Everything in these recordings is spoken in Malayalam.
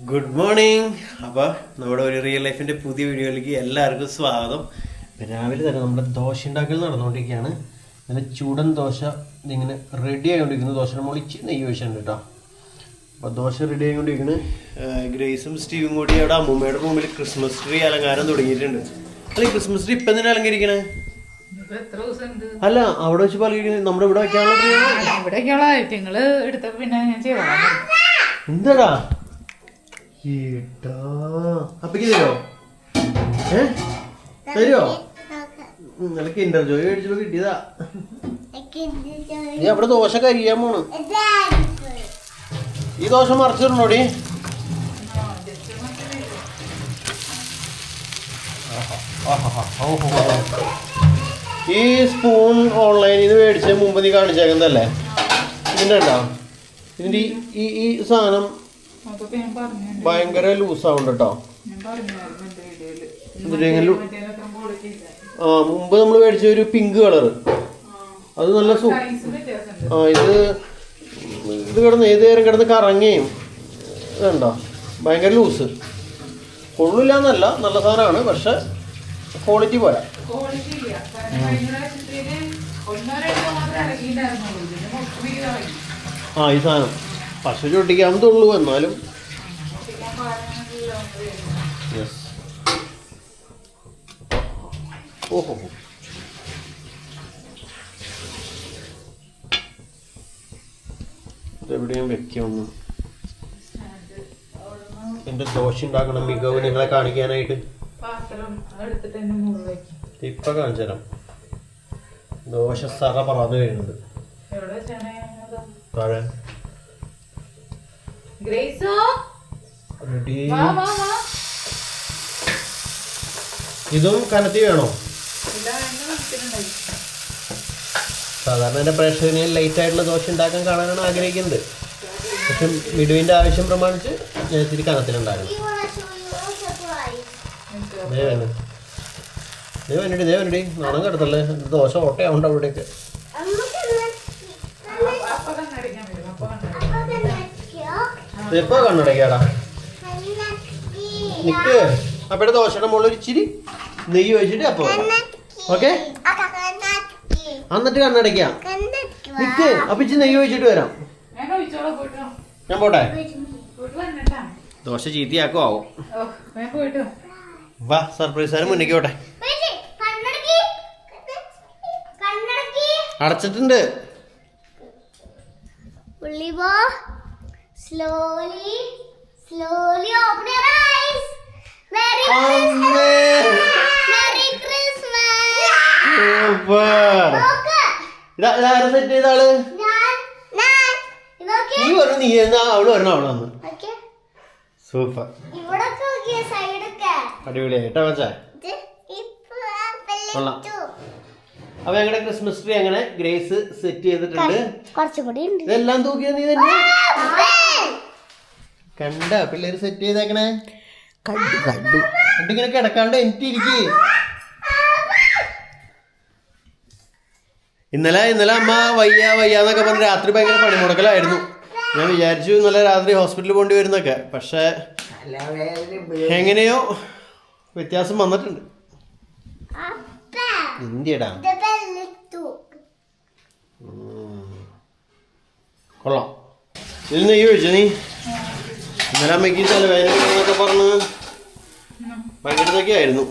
Good morning. അപ്പോൾ നമ്മുടെ ഒരു റിയൽ ലൈഫിൻ്റെ പുതിയ വീഡിയോയിലേക്ക് എല്ലാവർക്കും സ്വാഗതം. രാവിലെ തന്നെ നമ്മുടെ ദോശ ഉണ്ടാക്കൽ നടന്നുകൊണ്ടിരിക്കുകയാണ്. നല്ല ചൂടൻ ദോശ ഇതിങ്ങനെ റെഡി ആയിക്കൊണ്ടിരിക്കുന്നു. ദോശയുടെ മുകളിൽ ഇച്ചിരി നെയ്യ് ഒഴിച്ചിട്ടുണ്ട് കേട്ടോ. അപ്പോൾ ദോശ റെഡി ആയിക്കൊണ്ടിരിക്കുന്നു. ഗ്രേസും സ്റ്റീവും കൂടി അവിടെ അമ്മൂമ്മയുടെ റൂമിൽ ക്രിസ്മസ് ട്രീ അലങ്കാരം തുടങ്ങിയിട്ടുണ്ട്. അല്ല, ക്രിസ്മസ് ട്രീ ഇപ്പം എന്തിനാ അലങ്കരിക്കണേ? അല്ല, അവിടെ വെച്ച് പലകരിക്കുന്നത് നമ്മുടെ ഇവിടെ എന്താടാ അപ്പക്ക് തരോ? തരുമോ? നല്ല കിൻഡർ ജോയ് മേടിച്ചപ്പോ കിട്ടിയതാ. നീ അവിടെ ദോശ കരിയാൻ പോണ്. ഈ ദോശ മറിച്ചിടണോടി. ഈ സ്പൂൺ ഓൺലൈനിൽ നിന്ന് മേടിച്ച മുമ്പ് നീ കാണിച്ചേക്കുന്നതല്ലേ? ഇതിൻ്റെ ഉണ്ടോ? ഇതിൻ്റെ ഈ സാധനം ഭയങ്കര ലൂസാവുണ്ട് കേട്ടോ. മുമ്പ് നമ്മൾ മേടിച്ച ഒരു പിങ്ക് കളറ് അത് നല്ല ഇത് കിടന്ന് ഏത് നേരം കിടന്ന് കറങ്ങുകയും ഇതുണ്ടോ ഭയങ്കര ലൂസ്. കൊള്ളില്ല എന്നല്ല, നല്ല സാധനമാണ്, പക്ഷെ ക്വാളിറ്റി പോരാ. ഈ സാധനം പശു ചൊട്ടിക്കാമത്തുള്ളൂ, എന്നാലും യെസ്. ഓഹോ, ഇതെവിടെയും വെക്കൊന്നും. എൻ്റെ ദോശ ഉണ്ടാക്കണ മികവ് നിങ്ങളെ കാണിക്കാനായിട്ട് ഇപ്പൊ കാണിച്ചു തരാം. ദോശ സറ പറന്ന് വരുന്നുണ്ട് താഴെ. ഇതും കനത്തി വേണോ? സാധാരണ എൻ്റെ പ്രേക്ഷകന് ലൈറ്റ് ആയിട്ടുള്ള ദോശ ഉണ്ടാക്കാൻ കാണാനാണ് ആഗ്രഹിക്കുന്നത്. പക്ഷെ മിടുവിൻ്റെ ആവശ്യം പ്രമാണിച്ച് ഞാൻ ഇത്തിരി കനത്തിലുണ്ടായിരുന്നു. ദേവനടി നാണം കിടത്തല്ലേ, ദോശ ഓട്ടയാവുണ്ട് അവിടെയൊക്കെ. എപ്പോ കണ്ണടക്കാടാ നിക്ക്. അപ്പയുടെ ദോശയുടെ മുകളിൽ ഒരു ഇച്ചിരി നെയ്യ് ഒഴിച്ചിട്ട് അപ്പൊ ഓക്കെ, എന്നിട്ട് കണ്ണടയ്ക്കാം. നിക്ക്, അപ്പൊ ഇച്ചിരി നെയ്യ് ഒഴിച്ചിട്ട് വരാം. ഞാൻ പോട്ടെ, ദോശ ചീത്തയാക്കോ ആവും. വാ, സർപ്രൈസ് മുന്നേക്ക് പോട്ടെ. അടച്ചിട്ടുണ്ട്. Slowly, slowly open your eyes. Merry Christmas. Super. ഇതാരും സെറ്റ് ചെയ്ത ആള്? നീ പറഞ്ഞു, നീ എന്നാ അവള് പറഞ്ഞു, അവള് വന്നു. സൂപ്പർ, അടിപൊളിയായിട്ടാ വെച്ചാ കൊള്ളാം. അപ്പൊ ഞങ്ങളുടെ ക്രിസ്മസ് ട്രീ അങ്ങനെ ഗ്രേസ് സെറ്റ് ചെയ്തിട്ടുണ്ട്. ഇതെല്ലാം തൂക്കിയ നീ തന്നെ കണ്ട പിള്ളേര് സെറ്റ് ചെയ്തേക്കണേ. കണ്ടു ഇങ്ങനെ കിടക്കാണ്ട് എനിക്കിരിക്കേ. ഇന്നലെ അമ്മ വയ്യാന്നൊക്കെ പറഞ്ഞ് രാത്രി ഭയങ്കര പണിമുടക്കലായിരുന്നു. ഞാൻ വിചാരിച്ചു ഇന്നലെ രാത്രി ഹോസ്പിറ്റലിൽ പോകേണ്ടി വരുന്നൊക്കെ, പക്ഷെ എങ്ങനെയോ വ്യത്യാസം വന്നിട്ടുണ്ട്. ഇന്ത്യടാ കൊള്ളാം. ഇതിൽ നെയ്യ് ഒഴിച്ചോ നീ? ഇന്നലെ അമ്മയ്ക്ക് തലവേദനയൊക്കെ പറഞ്ഞ് ഭയങ്കര ഇതൊക്കെ ആയിരുന്നു.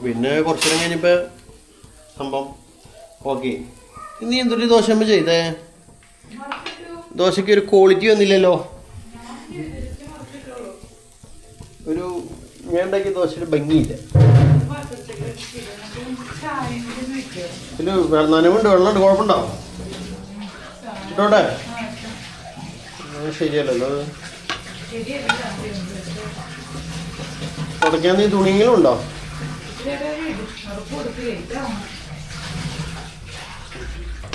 പിന്നെ കുറച്ചു നേരം കഴിഞ്ഞപ്പോ സംഭവം ഓക്കെ. നീ എന്തൊരു ദോശ അമ്മ ചെയ്തേ? ദോശയ്ക്ക് ഒരു ക്വാളിറ്റി വന്നില്ലല്ലോ. ഒരു ഞാൻ ഉണ്ടാക്കിയ ദോശയുടെ ഭംഗിയില്ല. നനവുണ്ട്, വെള്ളമുണ്ട്, കുഴപ്പമുണ്ടോ? ഇട്ടോട്ടെ, ശരിയല്ലല്ലോ. തുടയ്ക്കാൻ നീ തുണിയെങ്കിലും ഉണ്ടോ?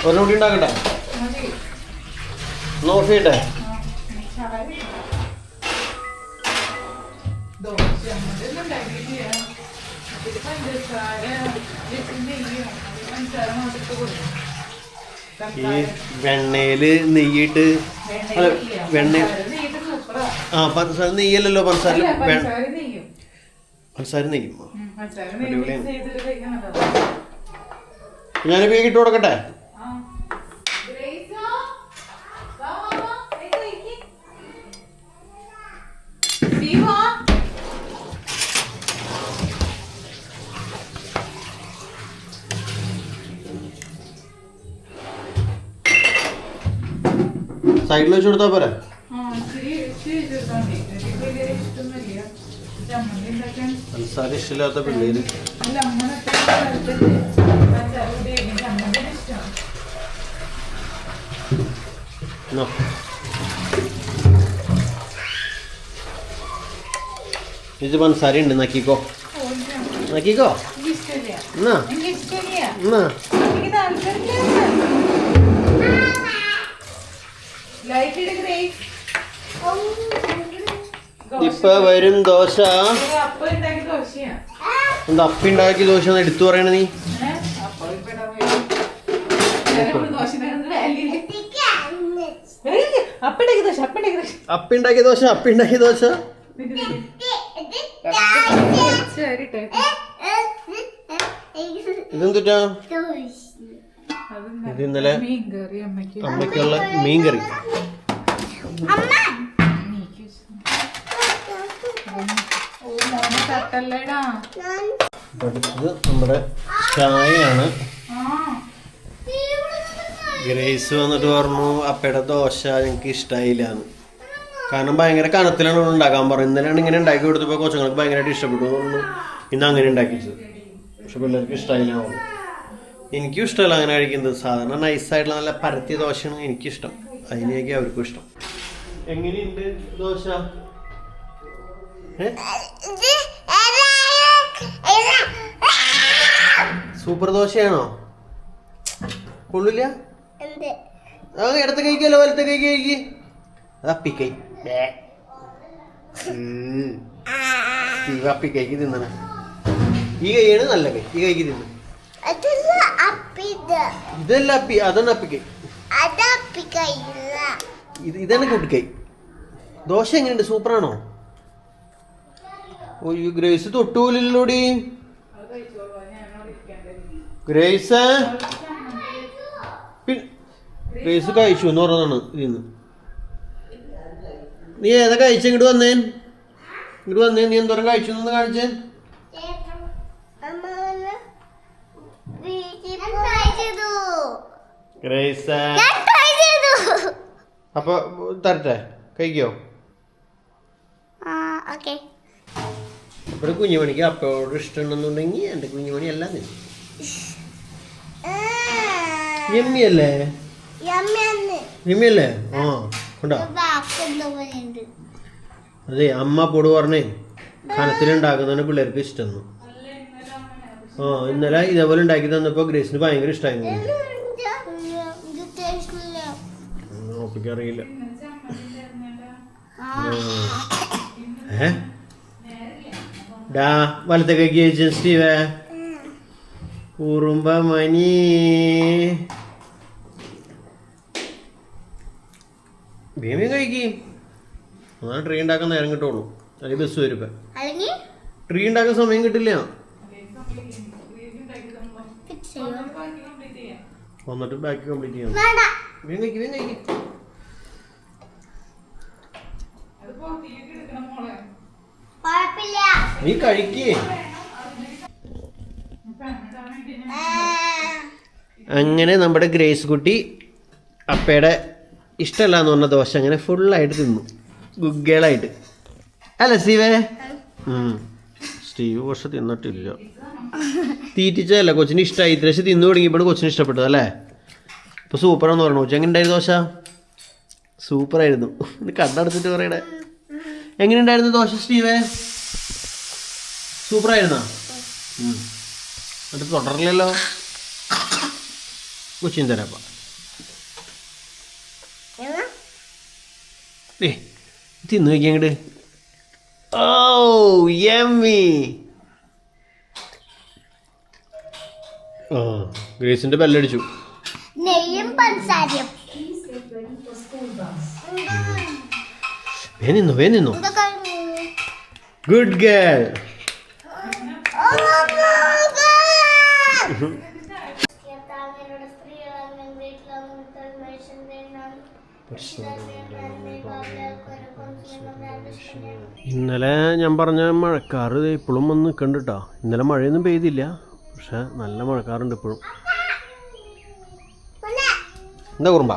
ഒരെണ്ണൂടി ഉണ്ടാക്കട്ടെ, ഓഫ് ചെയ്യട്ടെ. ഈ വെണ്ണയില് നെയ്യിട്ട് വെണ്ണ ആ പഞ്ചസാര നെയ്യല്ലല്ലോ പഞ്ചസാര അല്ല, വേണം പഞ്ചസാര നെയ്യും. പഞ്ചസാര നെയ്യും പഞ്ചസാര നെയ്യും mix ചെയ്തിട്ട് കഴിക്കണതാ. ഞാനിപ്പോ ഇട്ട് കൊടുക്കട്ടെ. ആ. ഗ്രേസോ, വാ, വാ, വാ. ഇത് കഴിക്ക്. ദീപാ. സൈഡിൽ വെച്ച് കൊടുത്താ പോരാ. ആ, ഇച്ചിരി ചേർത്താൽ മതി. എനിക്ക് വലിയ ഇഷ്ടമൊന്നുമില്ല. ചമ്മന്തി ഉണ്ടാക്കാൻ. പഞ്ചസാര ഇഷ്ടമില്ലാത്ത പിള്ളേര്. അല്ല, അങ്ങനത്തെ സ്ഥലത്തില് പഞ്ചസാര ഉപയോഗിക്കും. ചമ്മന്തി ഇഷ്ടമാണ്. No. ഇത് പഞ്ചസാര ഉണ്ട് നക്കിക്കോ നക്കിക്കോ എനിക്ക് ഇഷ്ടമില്ല. എന്നാ എനിക്ക് ഇഷ്ടമില്ല. എന്നാ എനിക്ക് താല്പര്യമില്ല. ലൈറ്റ് ഇട് ഗ്രേസ്. ഇപ്പൊ വരും ദോശ. അപ്പം ഉണ്ടാക്കിയ ദോശയാ. എന്താ അപ്പി ഉണ്ടാക്കി ദോശ എന്ന് എടുത്തു പറയണ നീ? അപ്പം ഇപ്പൊ ഇടാൻ പോയി. ദോശ അപ്പണ്ടാക്കിയ ദോശ അപ്പണ്ടാക്കിയ ദോശ അപ്പി ഉണ്ടാക്കിയ ദോശ അപ്പി ഉണ്ടാക്കിയ ദോശ. ഇതെന്തുട്ടാ? ഇത് ഇന്നലെ മീൻകറി അമ്മയ്ക്ക് അമ്മയ്ക്കുള്ള മീൻകറി. തട്ടല്ലേടാ. അടുത്തത് നമ്മുടെ ചായയാണ്. ഗ്രേസ് വന്നിട്ട് പറഞ്ഞു അപ്പയുടെ ദോശ എനിക്ക് ഇഷ്ടമായില്ല എന്ന്. കാരണം ഭയങ്കര കനത്തിലാണ് ഉണ്ടാക്കാൻ പറഞ്ഞു. ഇന്നലെയാണ് ഇങ്ങനെ ഉണ്ടാക്കി കൊടുത്തപ്പോൾ കൊച്ചുങ്ങൾക്ക് ഭയങ്കരമായിട്ട് ഇഷ്ടപ്പെട്ടു തോന്നുന്നു. ഇന്ന് അങ്ങനെ ഉണ്ടാക്കിച്ചത്. പക്ഷെ പിള്ളേർക്ക് ഇഷ്ടമായില്ല പറഞ്ഞു. എനിക്കും ഇഷ്ടമല്ല അങ്ങനെ കഴിക്കുന്നത്. സാധാരണ നൈസായിട്ടുള്ള നല്ല പരത്തിയ ദോശയാണ് എനിക്കിഷ്ടം. അതിനേക്ക് അവർക്കും ഇഷ്ടം. എങ്ങനെയുണ്ട് ദോശ? സൂപ്പർ ദോശയാണോ? കൊള്ളില്ല. ആ ഇടത്തെ കഴിക്കല്ലോ വലത്തെ കൈ കഴിക്ക്. അപ്പിക്കൈ അപ്പിക്കൈക്ക് തിന്നണ. ഈ കൈയാണ് നല്ല കൈ. ഈ കൈക്ക് തിന്നു. ഇതല്ല അപ്പി, അതാണ് അപ്പിക്കൈ. ഇതാണ് കുട്ടിക്കൈ. ദോശ എങ്ങനെയുണ്ട്? സൂപ്പറാണോ? ഓയ്യോ ഗ്രേസ് തൊട്ടുപോലില്ലോടി. ഗ്രേസ് ഗ്രേസ് കഴിച്ചു എന്ന് പറഞ്ഞതാണ് ഇതിന്ന്. നീ ഏതാ കഴിച്ച? ഇങ്ങോട്ട് വന്നേ, ഇങ്ങോട്ട് വന്നേ. നീ എന്തോരം കഴിച്ചു എന്ന് കാണിച്ചേ. ഗ്രേസ് അപ്പൊ തരട്ടെ? കഴിക്കോ? ഇവിടെ കുഞ്ഞുമണിക്ക് അപ്പയോട് ഇഷ്ടമുണ്ടെന്നുണ്ടെങ്കിൽ എന്റെ കുഞ്ഞുമണി അല്ല നീ. യമ്മിയല്ലേ? യമ്മിയല്ലേ? ആ ഉണ്ടോ? അതെ അമ്മ പൊട് പറഞ്ഞേ കനത്തിലുണ്ടാക്കുന്നതാണ് പിള്ളേർക്ക് ഇഷ്ടം. ആ ഇന്നലെ ഇതേപോലെ ഉണ്ടാക്കി തന്നപ്പോ ഗ്രേസിന് ഭയങ്കര ഇഷ്ടമായിരുന്നു. അറിയില്ല. ഡാ വലത്തെ കൈക്ക് കഴിച്ച സ്റ്റീവേ ഉറുമ്പ മണി. ഭീമി കഴിക്ക്. അതാണ് ട്രീ ഉണ്ടാക്കാൻ നേരം കിട്ടുള്ളൂ. അല്ലെങ്കിൽ ബസ് വരും. ഇപ്പം ട്രീ ഉണ്ടാക്കാൻ സമയം കിട്ടില്ല. വന്നിട്ട് ബാക്കി കംപ്ലീറ്റ് ചെയ്യണം. വേഗം കഴിക്ക്, വേഗം കഴിക്ക്. നീ കഴിക്കേ. അങ്ങനെ നമ്മുടെ ഗ്രേസ് കുട്ടി അപ്പയുടെ ഇഷ്ടമല്ല എന്ന് പറഞ്ഞ ദോശ അങ്ങനെ ഫുള്ളായിട്ട് തിന്നു. ഗുഗ്ഗേളായിട്ട് അല്ല സ്റ്റീവേ? സ്റ്റീവ് പക്ഷെ തിന്നിട്ടില്ല. തീറ്റിച്ചതല്ല, കൊച്ചിന് ഇഷ്ടമായി. ഇത്രശ്ശി തിന്നു തുടങ്ങിയപ്പോൾ കൊച്ചിന് ഇഷ്ടപ്പെട്ടത് അല്ലേ? ഇപ്പൊ സൂപ്പറാന്ന് പറഞ്ഞു. കൊച്ചു എങ്ങനെ ഉണ്ടായിരുന്നു ദോശ? സൂപ്പറായിരുന്നു. കണ്ണടച്ചിട്ട് പറയണേ. എങ്ങനെയുണ്ടായിരുന്നു ദോശ സ്റ്റീവേ? സൂപ്പറായിരുന്നോ? എന്നിട്ട് തുടരില്ലല്ലോ. കൊച്ചിൻ തരാപ്പ. തിന്നു നോക്കി അങ്ങോട്ട്. ഓ യമ്മി. ആ ഗ്രേസിന്റെ ബെല്ലടിച്ചു. വേ നിന്നു ഗുഡ് ഗേൾ. ഇന്നലെ ഞാൻ പറഞ്ഞ മഴക്കാറ് ഇപ്പോഴും വന്ന് നിൽക്കണ്ട് കേട്ടോ. ഇന്നലെ മഴയൊന്നും പെയ്തില്ല, പക്ഷെ നല്ല മഴക്കാറുണ്ട് ഇപ്പോഴും. എന്താ കുറുമ്പ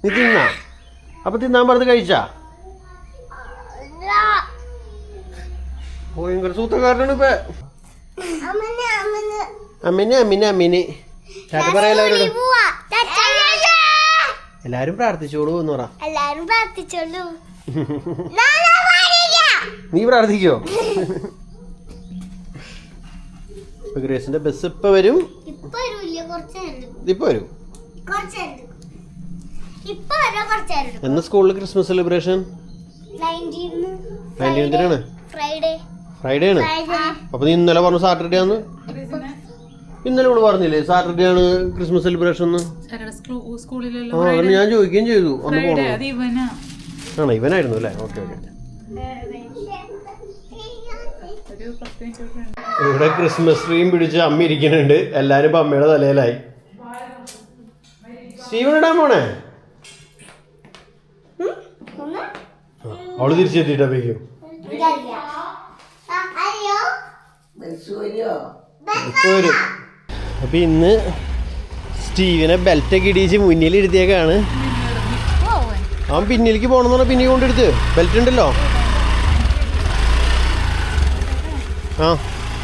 നീ തിന്നാ? അപ്പൊ തിന്നാൻ പറഞ്ഞ് കഴിച്ചാ? ഭയങ്കര സൂത്രക്കാരനാണ് ഇപ്പൊ. അമ്മിന് ചേട്ടൻ പറയാ എല്ലാരും പ്രാർത്ഥിച്ചോളൂ എന്ന് പറ. നീ പ്രാർത്ഥിക്കോ? ഗ്രേസിന്റെ ബസ് ഇപ്പൊ വരും. ഇപ്പൊ വരും. എന്ന് സ്കൂളിൽ ക്രിസ്മസ് സെലിബ്രേഷൻ 19ാണ്. ഫ്രൈഡേ ആണ്. അപ്പൊ നീ ഇന്നലെ പറഞ്ഞു സാറ്റർഡേ ആണ്. ഇന്നലെ ഇവിടെ പറഞ്ഞില്ലേ സാറ്റർഡേ ആണ് ക്രിസ്മസ് സെലിബ്രേഷൻ. ഞാൻ ചോദിക്കുകയും ചെയ്തു ഒന്ന് പോണോ. ആണോ ഇവനായിരുന്നു അല്ലേ? Okay okay. ഇവിടെ ക്രിസ്മസ് ട്രീയും പിടിച്ച് അമ്മ ഇരിക്കുന്നുണ്ട്. എല്ലാരും ഇപ്പൊ അമ്മയുടെ തലയിലായി. സ്റ്റീവൻ ഇടാൻ പോണേ? അവള് തിരിച്ചെത്തിട്ടേക്കും. ഇപ്പൊ വരും. അപ്പൊ ഇന്ന് സ്റ്റീവിനെ ബെൽറ്റൊക്കെ ഇടിച്ച് മുന്നിൽ ഇരുത്തിയേക്കാണ്. അവൻ പിന്നിലേക്ക് പോകണമെന്ന് പറഞ്ഞാൽ പിന്നെ കൊണ്ടെടുത്ത് ബെൽറ്റ് ഉണ്ടല്ലോ. ആ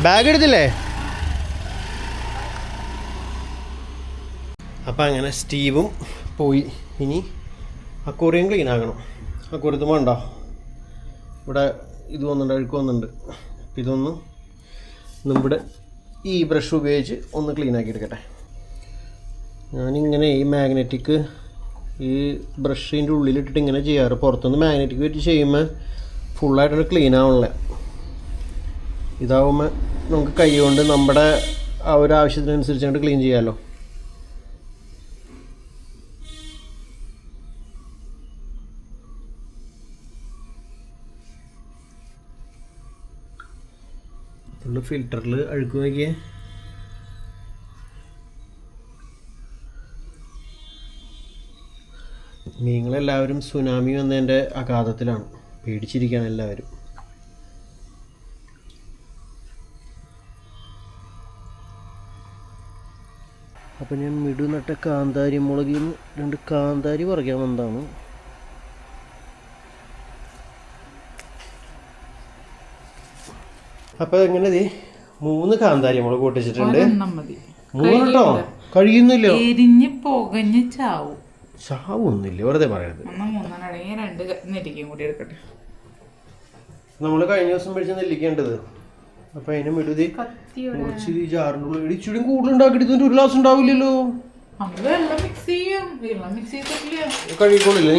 ബാഗ് എടുത്തില്ലേ? അപ്പം അങ്ങനെ സ്റ്റീവും പോയി. ഇനി അക്വേറിയം ക്ലീൻ ആക്കണം. അക്വേറിയത്ത് വേണ്ട, ഇവിടെ ഇത് വന്നിട്ടുണ്ട്, അഴുക്ക് വന്നിട്ടുണ്ട്. അപ്പം ഇതൊന്ന് നമ്മുടെ ഈ ബ്രഷ് ഉപയോഗിച്ച് ഒന്ന് ക്ലീൻ ആക്കി എടുക്കട്ടെ. ഞാനിങ്ങനെ ഈ മാഗ്നറ്റിക് ഈ ബ്രഷിൻ്റെ ഉള്ളിലിട്ടിട്ട് ഇങ്ങനെ ചെയ്യാറ്. പുറത്തുനിന്ന് മാഗ്നറ്റിക് വെച്ച് ചെയ്യുമ്പോൾ ഫുള്ളായിട്ടൊരു ക്ലീൻ ആവണില്ല. ഇതാവുമ്പോൾ നമുക്ക് കൈ കൊണ്ട് നമ്മുടെ ആ ഒരു ആവശ്യത്തിനനുസരിച്ചായിട്ട് ക്ലീൻ ചെയ്യാമല്ലോ. ഫുള്ള് ഫിൽറ്ററിൽ അഴുക്ക് നോക്കിയേ. നിങ്ങളെല്ലാവരും സുനാമി വന്നതിൻ്റെ അഗാധത്തിലാണ്, പേടിച്ചിരിക്കുകയാണ് എല്ലാവരും. അപ്പം ഞാൻ മിടു നട്ട കാന്താരി മുളകിൽ നിന്ന് 2 കാന്താരി പറിക്കാൻ വന്നതാണ്. അപ്പം എങ്ങനെ 3 കാന്താരി മുളക് പൊട്ടിച്ചിട്ടുണ്ട്. 3 കേട്ടോ, കഴിയുന്നില്ലോ. ചാവൊന്നുമില്ല, വെറുതെ പറയരുത്. നമ്മൾ കഴിഞ്ഞ ദിവസം മേടിച്ച നെല്ലിക്കേണ്ടത്. അപ്പൊ അതിനെ മിടുതി കുറച്ച് ജാറിൻ്റെ ഉള്ളിൽ ഇച്ചിരി കൂടുതലുണ്ടാക്കിയിട്ട് 1 ഗ്ലാസ് ഉണ്ടാവില്ലല്ലോ. കഴിക്കോളില്ലേ?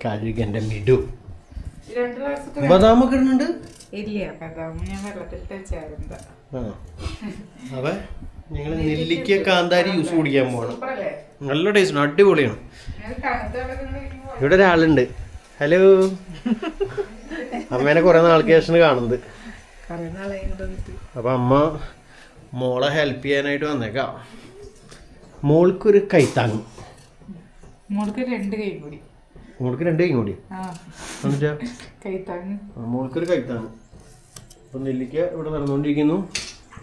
കഴുകന്റെ മിടു. ബദാമൊക്കെ ഇടുന്നുണ്ട്. അപ്പൊ ഞങ്ങൾ നെല്ലിക്ക കാന്താരി ജ്യൂസ് കുടിക്കാൻ പോകണം. നല്ല ടേസ്റ്റ്, അടിപൊളിയാണ്. ഇവിടെ ഒരാളുണ്ട്. ഹലോ. അമ്മേനെ കുറെ നാൾക്ക് ശേഷം കാണുന്നത്. അപ്പൊ അമ്മ മോളെ ഹെൽപ്പ് ചെയ്യാനായിട്ട് വന്നേക്കാം. മോൾക്കൊരു കൈത്താങ്. മോൾക്ക് 2 കൈ കൂടി. മോൾക്കൊരു കൈത്താങ്. അപ്പൊ നെല്ലിക്ക ഇവിടെ നടന്നുകൊണ്ടിരിക്കുന്നു.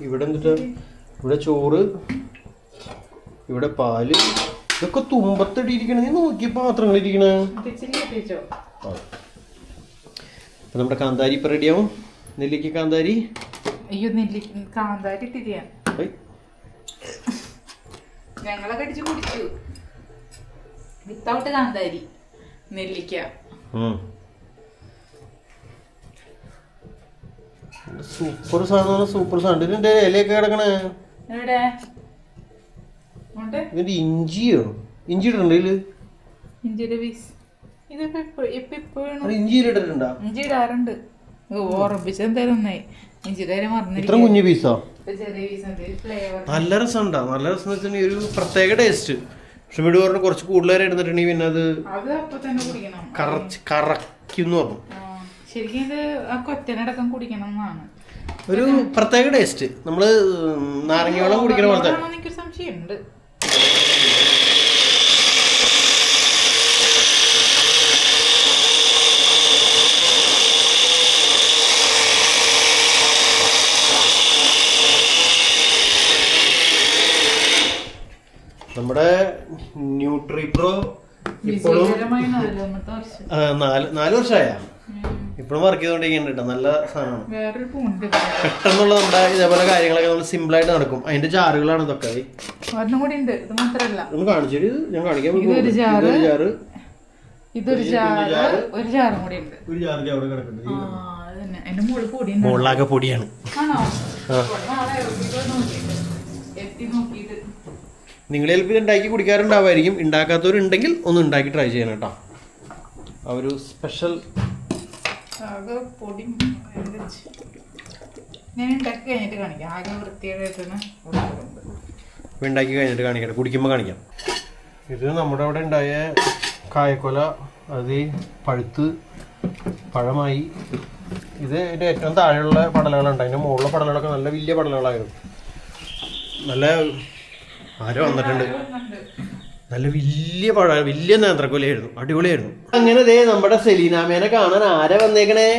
ഇവിടെ എന്നിട്ട് ഇവിടെ ചോറ്, ഇവിടെ പാല്, ഇതൊക്കെ തുമ്പത്തടിയിരിക്കണ. നീ നോക്കിയ പാത്രങ്ങൾ ഇരിക്കണേ. അപ്പൊ നമ്മുടെ കാന്താരി ഇപ്പൊ റെഡിയാവും. നെല്ലിക്ക കാന്താരി. അയ്യോ കാന്താരി തിരിയാ ഞങ്ങളൊക്കെ അടിച്ചു കുടിച്ചു. വിത്തൗട്ട് കാന്താരി നെല്ലിക്ക. സൂപ്പർ സാധനം, സൂപ്പർ സാധനം. ഇതിന്റെ ഇലയൊക്കെ കിടക്കണേ. ഇതിന്റെ ഇഞ്ചിയോ? ഇഞ്ചി ഇട്ടിട്ടുണ്ട് ഇതില്. ഇഞ്ചിയുടെ പീസ് ഇഞ്ചി ഇട്ടിട്ടുണ്ടോ? ഇഞ്ചി ഇടാറുണ്ട്. ഓർമ്മിച്ച എന്തായാലും ഒന്നായി. ഇഞ്ചിയുടെ ഇത്ര കുഞ്ഞു പീസോ? ചെറിയ പീസ്. നല്ല രസമുണ്ടാ. നല്ല രസം വെച്ചിട്ടുണ്ടെങ്കിൽ ഒരു പ്രത്യേക ടേസ്റ്റ്. പക്ഷെ വീട് പറഞ്ഞ കുറച്ച് കൂടുതലേറെ എടുത്തിട്ടുണ്ടെങ്കിൽ പിന്നെ അത് അത് അപ്പൊ തന്നെ കുടിക്കണം. കറക്കുന്നു പറഞ്ഞു. ശരിക്കും ഇത് ആ കൊറ്റനടക്കം കുടിക്കണം എന്നാണ് ഒരു പ്രത്യേക ടേസ്റ്റ്. നമ്മള് നാരങ്ങ വെള്ളം കുടിക്കുന്ന പോലത്തെ. എനിക്കൊരു സംശയമുണ്ട്. നമ്മുടെ ന്യൂട്രിപ്രോ ഇപ്പോഴും 4 വർഷമായ ഇപ്പോഴും വർക്ക് ചെയ്തോണ്ടിരിക്കുന്നുണ്ട് കേട്ടോ. നല്ല സാധനമാണ്. വേറൊരു പൂണ്ട് പെട്ടെന്നുള്ള നമ്മുടെ ഇതേപോലെ കാര്യങ്ങളൊക്കെ നമ്മൾ സിമ്പിൾ ആയിട്ട് നടക്കും. അതിന്റെ ജാറുകളാണ് ഇതൊക്കെ. ഒരെണ്ണം കൂടി ഉണ്ട്. ഇത് മാത്രല്ല, ഒന്ന് കാണിച്ചിട്ട് ഞാൻ കാണിക്കാൻ ഇതൊരു ജാറ്, ജാറ്, ഇതൊരു ജാറ്, ഒരു ജാറും കൂടി ഉണ്ട്. ഒരു ജാറിൽ അവിടെ കിടക്കുന്നുണ്ട്. എന്റെ മുകളിൽ പൊടി മുകളിലാകെ പൊടിയാണ്. ആണോ? എത്തി നോക്കിയിട്ട് നിങ്ങൾ ചിലപ്പോൾ ഇത് ഉണ്ടാക്കി കുടിക്കാറുണ്ടാവുമായിരിക്കും. ഉണ്ടാക്കാത്തവരുണ്ടെങ്കിൽ ഒന്ന് ഉണ്ടാക്കി ട്രൈ ചെയ്യണം കേട്ടോ. ആ ഒരു സ്പെഷ്യൽ ആകെ പൊടി ഞാൻ ഉണ്ടാക്കി കഴിഞ്ഞിട്ട് കാണിക്കാം. ആകെ വൃത്തിയായിട്ടാണ് ഉണ്ടാക്കി കഴിഞ്ഞിട്ട് കാണിക്കട്ടെ, കുടിക്കുമ്പോൾ കാണിക്കാം. ഇത് നമ്മുടെ അവിടെ ഉണ്ടായ കായക്കൊല, അത് പഴുത്ത് പഴമായി. ഇത് ഇതിൻ്റെ ഏറ്റവും താഴെയുള്ള പടലകളുണ്ട്. അതിൻ്റെ മുകളിലെ പടലകളൊക്കെ നല്ല വലിയ പടലകളായിരുന്നു. നല്ല ആരോ വന്നിട്ടുണ്ട്. നല്ല വലിയ വലിയ നേന്ത്രക്കൊലയായിരുന്നു. അടിപൊളിയായിരുന്നു. അങ്ങനെ ദേ നമ്മുടെ സെലീനാമേനെ കാണാൻ ആരാ വന്നേക്കണേ?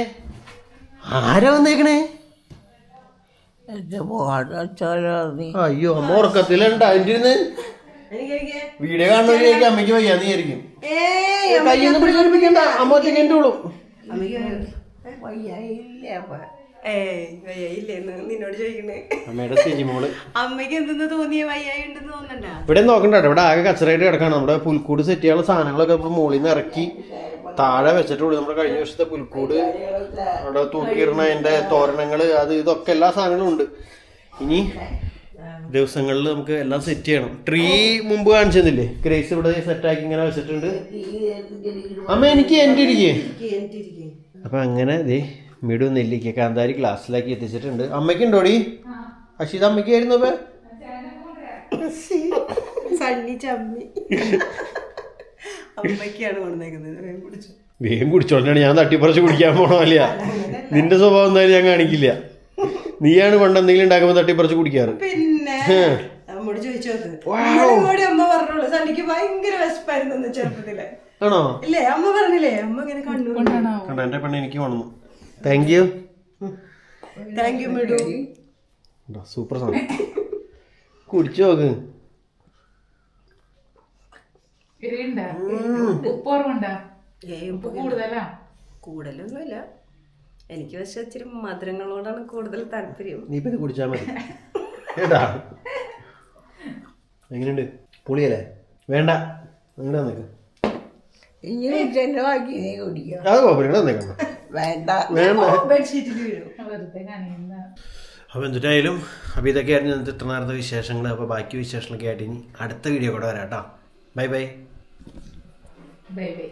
അയ്യോ, അമ്മ ഉറക്കത്തിലുണ്ടായിരുന്ന് വീഡിയോ കാണുന്നവരിക്കും അമ്മയ്ക്ക് വയ്യാന്ന് വിചാരിക്കും. കയ്യൊന്നും പിടിച്ചോടിപ്പിക്കണ്ട, അമ്മ ഒറ്റയ്ക്ക് എൻ്റെ ഉള്ളൂ. നിന്നോട് ചോദിക്കണേ അമ്മയുടെ സിജിമോള് അമ്മയ്ക്ക് എന്തെന്ന് തോന്നിയ വയ്യായി ഉണ്ടെന്ന് തോന്നണ്ട. ഇവിടെ നോക്കണ്ട, ഇവിടെ ആകെ കച്ചറായിട്ട് കിടക്കാണ്. നമ്മുടെ പുൽക്കൂട് സെറ്റ് ചെയ്യാനുള്ള സാധനങ്ങളൊക്കെ ഇപ്പൊ മുകളിൽ നിന്ന് ഇറക്കി താഴെ വെച്ചിട്ടുള്ളൂ. നമ്മുടെ കഴിഞ്ഞ വർഷത്തെ പുൽക്കൂട്, അവിടെ തൂക്കിയിടുന്ന അതിന്റെ തോരണങ്ങള്, അത് ഇതൊക്കെ എല്ലാ സാധനങ്ങളും ഉണ്ട്. ഇനി ദിവസങ്ങളിൽ നമുക്ക് എല്ലാം സെറ്റ് ചെയ്യണം. ട്രീ മുമ്പ് കാണിച്ചതില്ലേ, ഗ്രേസ് ഇവിടെ സെറ്റാക്കി ഇങ്ങനെ വെച്ചിട്ടുണ്ട്. അമ്മ എനിക്ക് എൻ്റെ ഇരിക്കേ. അപ്പൊ അങ്ങനെ ദേ മിടു നെല്ലിക്ക കാന്താരി ഗ്ലാസ്സിലാക്കി എത്തിച്ചിട്ടുണ്ട്. അമ്മയ്ക്കുണ്ടോടി? അശ്വിത അമ്മയ്ക്കായിരുന്നു. അപ്പൊ സണ്ണി ചമ്മി അമ്മയ്ക്കാണ് കൊണ്ടുവന്നേക്കുന്നത്. വേഗം കുടിച്ചോണ്ടാണ് ഞാൻ തട്ടിപ്പറിച്ച് കുടിക്കാൻ പോണല്ല. നിന്റെ സ്വഭാവം എന്തായാലും ഞാൻ കാണിക്കില്ല. നീയാണ് പണ്ട് എന്തെങ്കിലും ഉണ്ടാക്കുമ്പോ തട്ടിപ്പറിച്ച് കുടിക്കാറ്. പിന്നെ അമ്മോട് ചോദിച്ചോക്ക്. അമ്മ പറഞ്ഞോളൂ സണ്ണിക്ക് ഭയങ്കര വിശപ്പായിരുന്നു ചെറുപ്പത്തില്. ആണോ? ഇല്ലേ അമ്മ പറഞ്ഞില്ലേ? അമ്മ ഇങ്ങനെ കണ്ണു കണ്ട എന്റെ പെണ്ണ് എനിക്ക് വന്നു. Thank you മിടു. സൂപ്പർ സാധനം. കുടിച്ചു നോക്ക്. കൂടുതലൊന്നുമില്ല. എനിക്ക് പക്ഷെ ഇച്ചിരി മധുരങ്ങളോടാണ് കൂടുതൽ താല്പര്യം. നീ ഇപ്പൊ ഇത് കുടിച്ചാ മതി കേട്ടാ. എങ്ങനെയുണ്ട്? പൊളിയല്ലേ? വേണ്ട, നിങ്ങളുടെ നിൽക്ക്. അത് കുഴപ്പമില്ല, നിൽക്കണം. വേണ്ട ബെഡ്ഷീറ്റിൽ വീഴും. അപ്പോൾ എന്തിട്ടായാലും അപ്പോൾ ഇതൊക്കെയായിരുന്നു ഇന്നത്തെ ഇത്ര നേരത്തെ വിശേഷങ്ങൾ. അപ്പോൾ ബാക്കി വിശേഷങ്ങളൊക്കെ ആയിട്ട് ഇനി അടുത്ത വീഡിയോ കൂടെ വരാം കേട്ടോ. Bye bye. Bye bye.